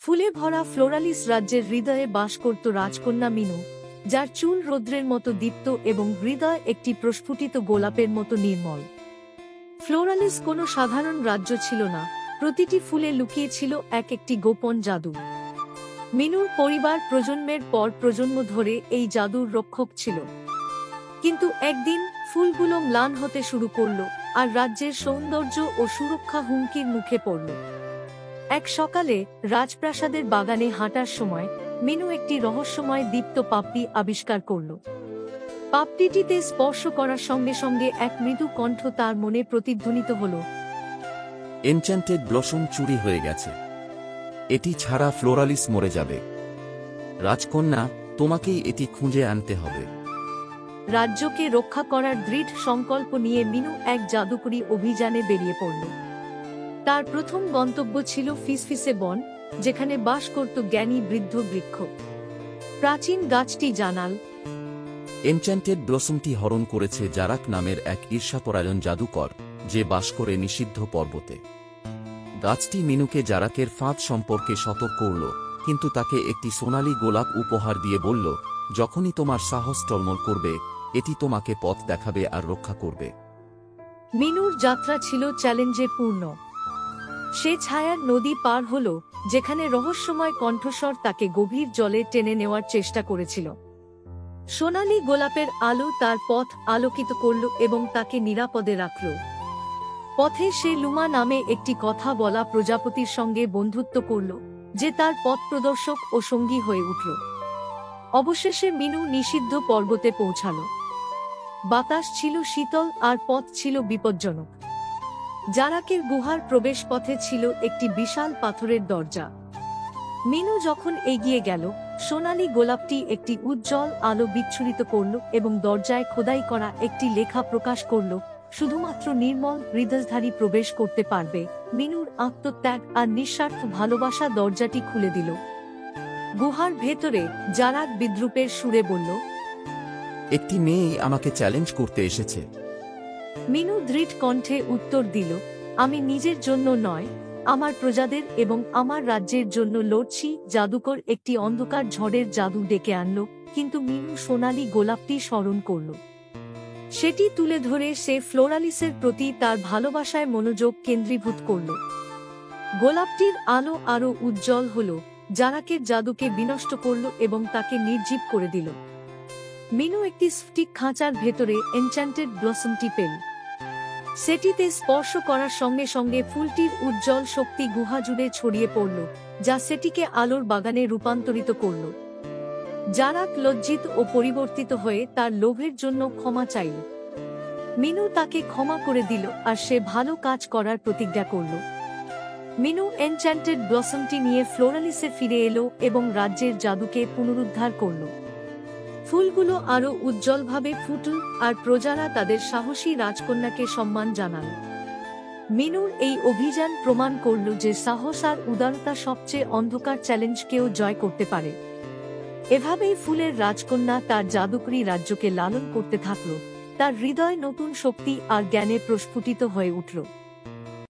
ফুলে ভরা ফ্লোরালিস রাজ্যের হৃদয়ে বাস করত রাজকন্যা মিনু, যার চুল রৌদ্রের মতো দীপ্ত এবং হৃদয় একটি প্রস্ফুটিত গোলাপের মতো নির্মল। ফ্লোরালিস কোনো সাধারণ রাজ্য ছিল না, প্রতিটি ফুলে লুকিয়ে ছিল এক একটি গোপন জাদু। মিনুর পরিবার প্রজন্মের পর প্রজন্ম ধরে এই জাদুর রক্ষক ছিল। কিন্তু একদিন ফুলগুলো ম্লান হতে শুরু করল, আর রাজ্যের সৌন্দর্য ও সুরক্ষা হুমকির মুখে পড়ল। এক সকালে রাজপ্রাসাদের বাগানে হাঁটার সময় মিনু একটি রহস্যময় দীপ্ত পাপড়ি আবিষ্কার করল। পাপড়িটিতে স্পর্শ করার সঙ্গে সঙ্গে এক মৃদু কণ্ঠ তার মনে প্রতিধ্বনিত হল, এনচ্যান্টেড ব্লসম চুরি হয়ে গেছে। এটি ছাড়া ফ্লোরালিস মরে যাবে। রাজকন্যা, তোমাকেই এটি খুঁজে আনতে হবে। রাজ্যকে রক্ষা করার দৃঢ় সংকল্প নিয়ে মিনু এক জাদুকরী অভিযানে বেরিয়ে পড়ল। তার প্রথম গন্তব্য ছিল ফিসফিসে বন, যেখানে বাস করত জ্ঞানী বৃদ্ধ বৃক্ষ। প্রাচীন গাছটি জানাল, এনচ্যান্টেড ব্লসমটি হরণ করেছে জারাক নামের এক ঈর্ষাপরায়ণ জাদুকর, যে বাস করে নিষিদ্ধ পর্বতে। গাছটি মিনুকে জারাকের ফাঁদ সম্পর্কে সতর্ক করল, কিন্তু তাকে একটি সোনালী গোলাপ উপহার দিয়ে বলল, যখনই তোমার সাহস টলমল করবে, এটি তোমাকে পথ দেখাবে আর রক্ষা করবে। মিনুর যাত্রা ছিল চ্যালেঞ্জে পূর্ণ। সে ছায়ার নদী পার হল, যেখানে রহস্যময় কণ্ঠস্বর তাকে গভীর জলে টেনে নেওয়ার চেষ্টা করেছিল। সোনালী গোলাপের আলো তার পথ আলোকিত করল এবং তাকে নিরাপদে রাখল। পথে সে লুমা নামে একটি কথা বলা প্রজাপতির সঙ্গে বন্ধুত্ব করল, যে তার পথ প্রদর্শক ও সঙ্গী হয়ে উঠল। অবশেষে মিনু নিষিদ্ধ পর্বতে পৌঁছাল। বাতাস ছিল শীতল আর পথ ছিল বিপজ্জনক। জারাকের গুহার প্রবেশ পথে ছিল একটি বিশাল পাথরের দরজা। মিনু যখন এগিয়ে গেল, সোনালী গোলাপটি একটি উজ্জ্বল আলো বিচ্ছুরিত করল এবং দরজায় খোদাই করা একটি লেখা প্রকাশ করল, শুধুমাত্র নির্মল হৃদয়ধারী প্রবেশ করতে পারবে। মিনুর আত্মত্যাগ আর নিঃস্বার্থ ভালোবাসা দরজাটি খুলে দিল। গুহার ভেতরে জারাক বিদ্রূপের সুরে বলল, একটি মেয়ে আমাকে চ্যালেঞ্জ করতে এসেছে। মিনু দৃঢ় কণ্ঠে উত্তর দিল, আমি নিজের জন্য নয়, আমার প্রজাদের এবং আমার রাজ্যের জন্য লড়ছি। জাদুকর একটি অন্ধকার ঝড়ের জাদু ডেকে আনল, কিন্তু মিনু সোনালী গোলাপটি স্মরণ করল। সেটি তুলে ধরে সে ফ্লোরালিসের প্রতি তার ভালোবাসায় মনোযোগ কেন্দ্রীভূত করল। গোলাপটির আলো আরো উজ্জ্বল হল, জারাকের জাদুকে বিনষ্ট করল এবং তাকে নির্জীব করে দিল। মিনু একটি স্ফটিক খাঁচার ভেতরে এনচ্যান্টেড ব্লসমটি পেল। সেটিতে স্পর্শ করার সঙ্গে সঙ্গে ফুলটির উজ্জ্বল শক্তি গুহা জুড়ে ছড়িয়ে পড়ল, যা সেটিকে আলোর বাগানে রূপান্তরিত করল। জারাক লজ্জিত ও পরিবর্তিত হয়ে তার লোভের জন্য ক্ষমা চাইল। মিনু তাকে ক্ষমা করে দিল আর সে ভালো কাজ করার প্রতিজ্ঞা করল। মিনু এনচ্যান্টেড ব্লসমটি নিয়ে ফ্লোরালিসে ফিরে এলো এবং রাজ্যের জাদুকে পুনরুদ্ধার করল। ফুলগুলো আরো উজ্জ্বলভাবে ফুটল আর প্রজারা তাদের সাহসী রাজকন্যাকে সম্মান জানাল। মিনুর এই অভিযান প্রমাণ করল যে সাহস আর উদারতা সবচেয়ে অন্ধকার চ্যালেঞ্জকেও জয় করতে পারে। এভাবেই ফুলের রাজকন্যা তার জাদুকরী রাজ্যকে লালন করতে থাকল, তার হৃদয় নতুন শক্তি আর জ্ঞানে প্রস্ফুটিত হয়ে উঠল।